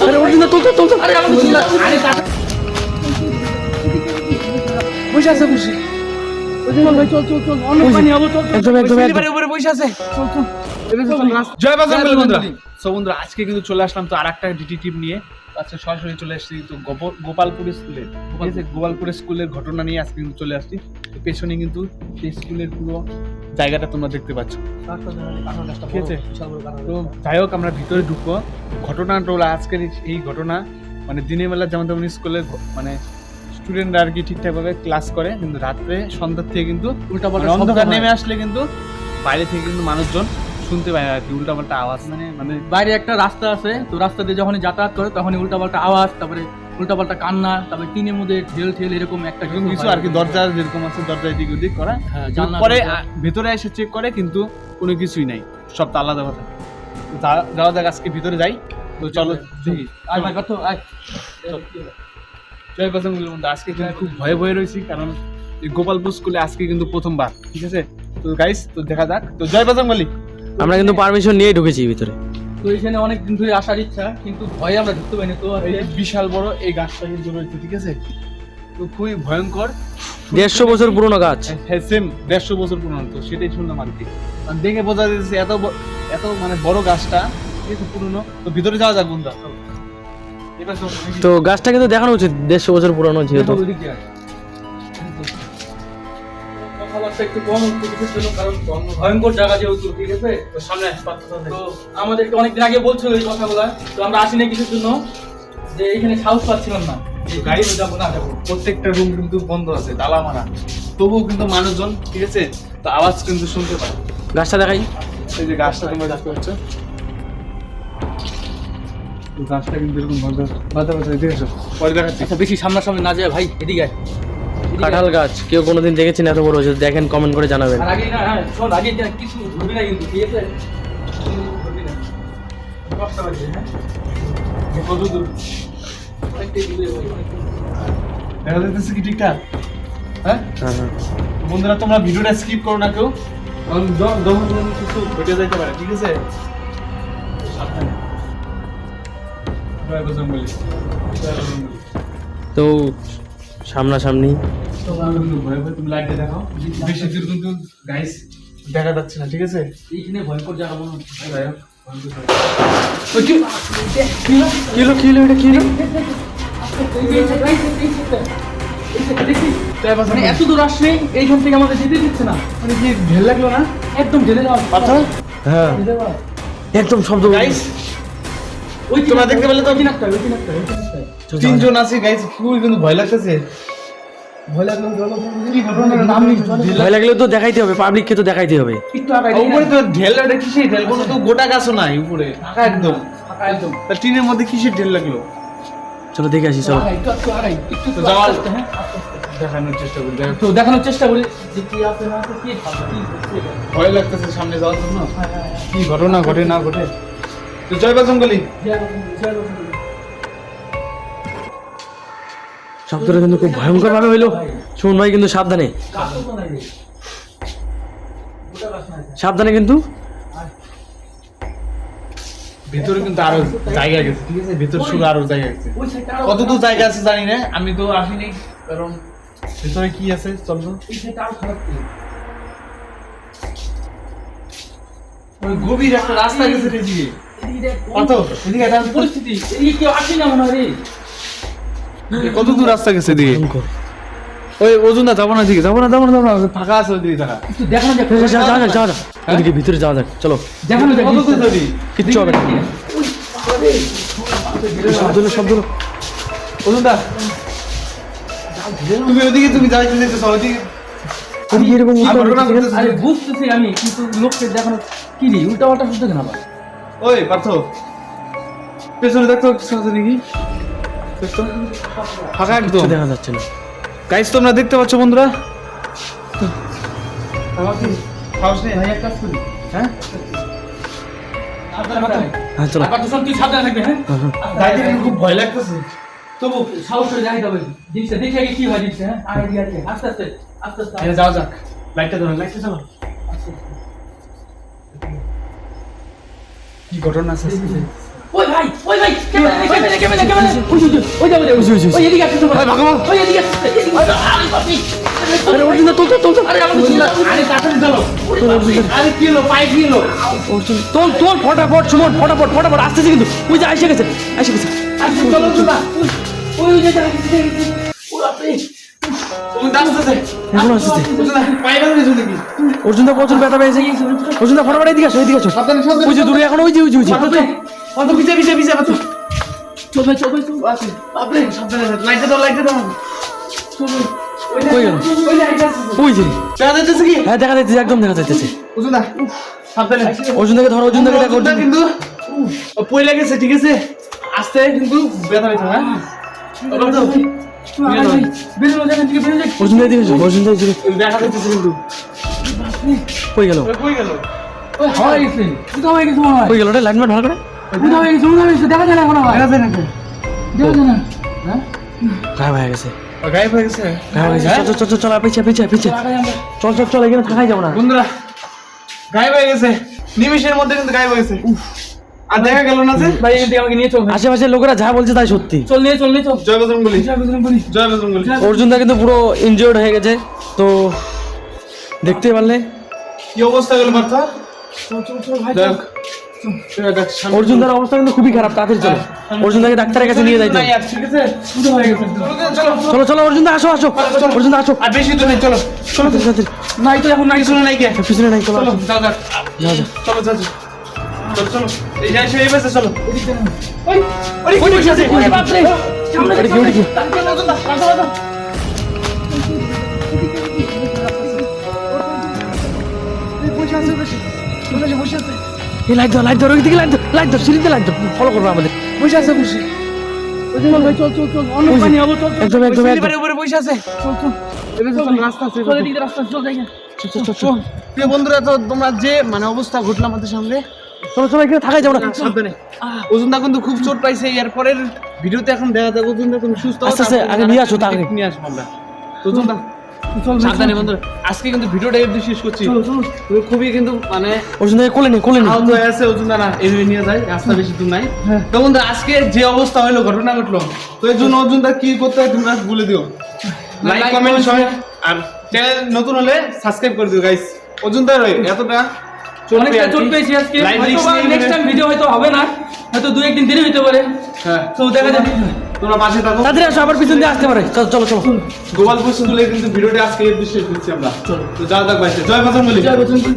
আরে অর্জুন তো আরে আমার আরে বসে আছে বসে ভাই চল অনেক পানি হবো চল একদম উপরে বসে আছে চল জয় বাজরঙ্গবলী বন্ধুরা। সো বন্ধুরা আজকে কিন্তু চলে আসলাম তো আরেকটা ডিটেকটিভ নিয়ে। আজকে সরাসরি চলে আসছি তো গোপালপুর স্কুলে, ঠিক আছে? গোপালপুর স্কুলের ঘটনা নিয়ে আজকে কিন্তু চলে আসছি। তো পেছনে কিন্তু সেই স্কুলের পুরো জায়গাটা তোমরা দেখতে পাচ্ছ, ঠিক আছে? তো যাই হোক আমরা ভিতরে ঢুকবো। ঘটনাটা হলো আজকের এই ঘটনা, মানে দিনের বেলা যেমন তেমন স্কুলের মানে স্টুডেন্টরা আর কি ঠিকঠাকভাবে ক্লাস করে, কিন্তু রাত্রে সন্ধ্যার থেকে কিন্তু উল্টাপাল্টা অন্ধকার নেমে আসলে কিন্তু বাইরে থেকে কিন্তু মানুষজন শুনতে পায় আর কি উল্টাপাল্টা আওয়াজ। মানে বাইরে একটা রাস্তা আছে, তো রাস্তা দিয়ে যখনই যাতায়াত করে তখনই উল্টাপাল্টা আওয়াজ, তারপরে উল্টাপাল্টা কান্না, তারপরে টিনের মধ্যে ঢেল এরকম একটা কিছু আর কি। দরজা যেরকম আছে দরজা এদিক ওদিক করা, পরে ভেতরে এসে চেক করে কিন্তু কোনো কিছুই নাই, সব তালা দেওয়া থাকে। যাওয়া যাক আজকে ভিতরে যাই। তো চলো দেখি। জয় বাজরঙ্গবলী বন্ধু, আজকে কিন্তু খুব ভয়ে রয়েছি, কারণ এই গোপালপুর স্কুলে আজকে কিন্তু প্রথমবার, ঠিক আছে? তো গাইস তো দেখা যাক। তো জয় বাজরঙ্গবলী। আমরা কিন্তু পারমিশন নিয়ে ঢুকেছি ভিতরে। তো এখানে অনেক দিন ধরে আসার ইচ্ছা, কিন্তু ভয়ে আমরা ঢুকতে পারিনি। তো বিশাল বড় এই গাছটা কিন্তু রয়েছে, ঠিক আছে? তো খুবই ভয়ঙ্কর, 150 বছর পুরনো গাছ। হ্যাঁ সেম 150 বছর পুরনো। তো সেটাই শুনলাম আর কি, দেখে বোঝা যাচ্ছে এত মানে বড় গাছটা কিন্তু পুরনো। তো ভিতরে যাওয়া যাক বন্ধুরা। তো গাছটা কিন্তু দেখানো উচিত, 150 বছর পুরনো যেহেতু। কথাবার্তা একটু কম হচ্ছে কিছুর জন্য, কারণ ভয়ঙ্কর জায়গা যেহেতু, ঠিক আছে? তো সামনে তো আমাদেরকে অনেকদিন আগে বলছিল এই কথাগুলা, তো আমরা আসিনি কিছুর জন্য, যে এখানে সাহস পাচ্ছিলাম না গাড়ি যাবো না যাবো। প্রত্যেকটা রুম কিন্তু বন্ধ আছে, তালা মারা, তবুও কিন্তু মানুষজন, ঠিক আছে? তো আওয়াজ কিন্তু শুনতে পায়। গাছটা দেখাই, এই যে গাছটা তোমরা দেখতে পাচ্ছ, গাছটা কিন্তু এরকম বাধা এদিকে এসো, পরে দেখাচ্ছি। আচ্ছা বেশি সামনাসামনি না যায় ভাই, এদিকে আয়। কাঁঠাল গাছ কেউ কোনোদিন দেখেছেন এত বড়? যদি দেখেন কমেন্ট করে জানাবেন। আর আগে না, হ্যাঁ শোন, আগে কিছু ধরবি না কিন্তু, ঠিক আছে? ধরবি না, কষ্ট হবে। হ্যাঁ কত দূর অনেকটাই দূরে ভাই। দেখা যাচ্ছে কি ঠিকঠাক? হ্যাঁ হ্যাঁ হ্যাঁ। বন্ধুরা তোমরা ভিডিওটা স্কিপ করো না কেউ, কারণ যখন কিছু ঘটে যেতে পারে, ঠিক আছে? সাবধানে। জয় বাজরঙ্গবলী। তো সামনাসামনি তুমি লাইটে দেখাও, বেশি দূর কিন্তু গাইস দেখা যাচ্ছে না, ঠিক আছে? এইখানে ভয়ঙ্কর জায়গা মনে হচ্ছে। মানে এত দূর আসলে এইখান থেকে আমাদের যেতে দিচ্ছে না। মানে কি ঢেল লাগলো না? একদম ঢেলে দেওয়া আচ্ছা হ্যাঁ একদম শব্দ। গাইস ওই তোমরা দেখতে পেলে তো? ওই কিনারটা তিনজন আছে গাইস, খুবই কিন্তু ভয় লাগতেছে। ভয় লাগলো, কি ঘটনা নাম নেই। ভয় লাগলেও তো দেখাইতে হবে, পাবলিককে তো দেখাইতে হবে। একটু আগে উপরে তো ঢেল, ওটা কিসের ঢেল? কোনো তো গোটা গাছও নাই উপরে, ফাঁকা একদম। একদম তা টিনের মধ্যে কিসের ঢেল লাগলো? চলো দেখে আসি, চলো। একটু যাওয়ার আস্তে, হ্যাঁ দেখানোর চেষ্টা করি। তো দেখানোর চেষ্টা করি যে কি আছে না আছে, কি ভালো কি হচ্ছে। ভয় লাগতেছে সামনে যাওয়ার জন্য, কি ঘটনা ঘটে না ঘটে। তো জয় বাজরঙ্গবলী। শব্দটা কিন্তু খুব ভয়ঙ্কর ভাবে হইলো। শুন ভাই কিন্তু সাবধানে, সাবধানে কিন্তু। ভিতরে কিন্তু আরো জায়গা গেছে, ঠিক আছে? ভিতর শুরু আরো জায়গা গেছে। কতদূর জায়গা আছে জানি না, আমি তো আসিনি, কারণ ভিতরে কি আছে চলো। ওই গভীর একটা রাস্তা গেছে এদিকে। কত এদিকে একটা পরিস্থিতি, এদিকে কেউ আসে না মনে হয়। কত দূর রাস্তা গেছে এদিকে? ভয়ঙ্কর। ওই ওজন না, যাবো না দিকে, যাবো না, ফাঁকা আছে ওইদিকে দেখা। একটু দেখানো যাক, যাওয়া যাক ওদিকে ভিতরে যাওয়া যাক, চলো। দেখানো যাক কত দূর যাবি? কিচ্ছু হবে না। শব্দ ওজন দা, তুমি ওদিকে, তুমি যাইতে যেতেছ ওইদিকে। ওদিকে এরকম ঘটনা ঘটতেছে। আরে বুঝতেছি আমি, কিন্তু লোককে দেখানো কি রে, উল্টা পাল্টা শুনতে কেন আবার? ওই পার্থ, পেছনে দেখতো কিছু আছে নাকি? দেখতো ফাঁকা একদম, দেখা যাচ্ছে না। গাইস তোমরা দেখতে পাচ্ছ বন্ধুরা? ভাই এক কাজ করি, হ্যাঁ হ্যাঁ চলো। আবার তো সব তুই সাবধানে থাকবি, হ্যাঁ? যাইতে কিন্তু খুব ভয় লাগতেছে। তবু সাহস করে দেখাইতে হবে জিনিসটা, দেখে আগে কি হয় জিনিসটা, হ্যাঁ? আইডিয়া আস্তে আস্তে আস্তে আস্তে হ্যাঁ যাও যাক, লাইটটা ধরো, লাইটটা চালো। কি ঘটনা আছে ওই ভাই ক্যামেরা ওই যাবে ওই এদিকে আসছে ভাই ভাগো ওই এদিকে আসছে আরে বাপি আরে অর্জুন দা তোল আরে আমাকে আরে তাড়াতাড়ি চলো আরে কি হলো পাইপ কি হলো অর্জুন তোল ফটাফট সুমন ফটাফট আসতেছে কিন্তু ওই যে এসে গেছে আরে চলো চলো ওই যে জায়গা ও বাপরে তুমি দাঁড়াতে এখন আসতেছে পাইবা কিছু নাকি অর্জুন দা প্রচুর ব্যথা পেয়েছে অর্জুন দা ফটাফট এদিকে আসো সাবধানে ওই যে দূরে এখন ওই যে অত পিছে বাতো বাপরে সাবধানে লাইটটা দাও কই গেল ওই লাইট আছে ওই যে দেখা যাচ্ছে কি হ্যাঁ দেখা যাচ্ছে একদম দেখা যাচ্ছে বুঝুন না সাবধানে অর্জুন দাকে ধরো অর্জুন দাকে দেখো ওটা কিন্তু পড়ে লেগেছে ঠিক আছে আস্তে কিন্তু ব্যথা পেয়েছে হ্যাঁ বেরো জায়গা থেকে বেরো অর্জুন দা এদিকে এসো, অর্জুন দা এদিকে দেখা যাচ্ছে কিন্তু কই গেল কই গেল ওই হাওয়া গেছে কোথাও হয়ে গেছে মনে হয় কই গেল রে লাইনম্যান ভালো করে কোথাও হয়ে গেছে দেখা যায় না এখন আবার দেখা যায় নাকি দেখা যায় না হ্যাঁ গায়েব হয়ে গেছে গায়েব হয়ে গেছে চল পিছিয়ে চল এখানে থাকাই যাবো না বন্ধুরা গায়েব হয়ে গেছে নিমিষের মধ্যে কিন্তু গায়েব হয়ে গেছে আর দেখা গেল না যে ভাই এখান থেকে আমাকে নিয়ে চল আশেপাশের লোকেরা যা বলছে তাই সত্যি চল নিয়ে চল জয় বজরঙ্গবলী বলি জয় বজরঙ্গবলী অর্জুন দা কিন্তু পুরো ইনজিওর্ড হয়ে গেছে তো দেখতে পারলে কি অবস্থা গেল মাথা দেখ অর্জুন দার অবস্থা কিন্তু খুবই খারাপ তাড়াতাড়ি চলো অর্জুন দাকে ডাক্তারের কাছে নিয়ে যাইতে হবে। ঠিক আছে কোথাও হয়ে গেছে চলো চলো অর্জুন দা আসো অর্জুন দা আসো আর বেশি দূর নেই চলো তাড়াতাড়ি। নাই তো এখন নাই শুনে নাই কে পিছনে নাই চলো চলো যাও যাও যাও চলো চলো এই যাই সেই বেসে চলো ওই ওই দেখি আছে ওরে বাপ রে সামনে ওরে কি, ওরে কি? এই লাইট দাও ওই দিকে লাইট দাও সিঁড়িতে লাইট দাও ফলো করবে আমাদের বসে আছে বসে চল অনেক পানি হবো চল একদম এবারে উপরে বসে আছে চল এবারে চল রাস্তা আছে চল এদিকে রাস্তা চল যাই চল প্রিয় বন্ধুরা তো তোমরা যে মানে অবস্থা ঘটলো আমাদের সামনে চলো এখানে থাকাই যাবো না সাবধানে ওজনদা কিন্তু খুব চোট পাইছে এরপরের ভিডিওতে এখন দেখা যাবে ওজনদা তুমি সুস্থ আস্তে আস্তে আগে নিয়ে আসো তাকে নিয়ে আসবো আমরা ওজনদা সাবধানে বন্ধুরা আজকে কিন্তু ভিডিওটা এমনি শেষ করছি তুমি খুবই কিন্তু মানে অর্জুন দাকে কোলে নে আহত হয়ে আছে ওজনদা না এইভাবে নিয়ে যায় রাস্তা বেশি দূর নাই তো বন্ধুরা আজকে যে অবস্থা হলো ঘটনা ঘটলো তো এর জন্য অর্জুনদা কি করতে হয় তোমরা বলে দিও লাইক কমেন্ট শেয়ার আর চ্যানেল নতুন হলে সাবস্ক্রাইব করে দিও গাইস অর্জুনদা এতটা অনেকটা চোট পেয়েছি আজকে Live risk নিয়ে নেক্সট টাইম ভিডিও হয়তো হবে না হয়তো 2-1 দিন দেরি হতে পারে হ্যাঁ তো দেখা যাবে তোমরা পাশে থাকো তাড়াতাড়ি আসো আবার পিছন দিয়ে আসতে পারে চলো গোপালপুর স্কুলে কিন্তু ভিডিওটা আজকে শেষ করছি আমরা তো যাও যাক ভাই জয় বজরঙ্গবলী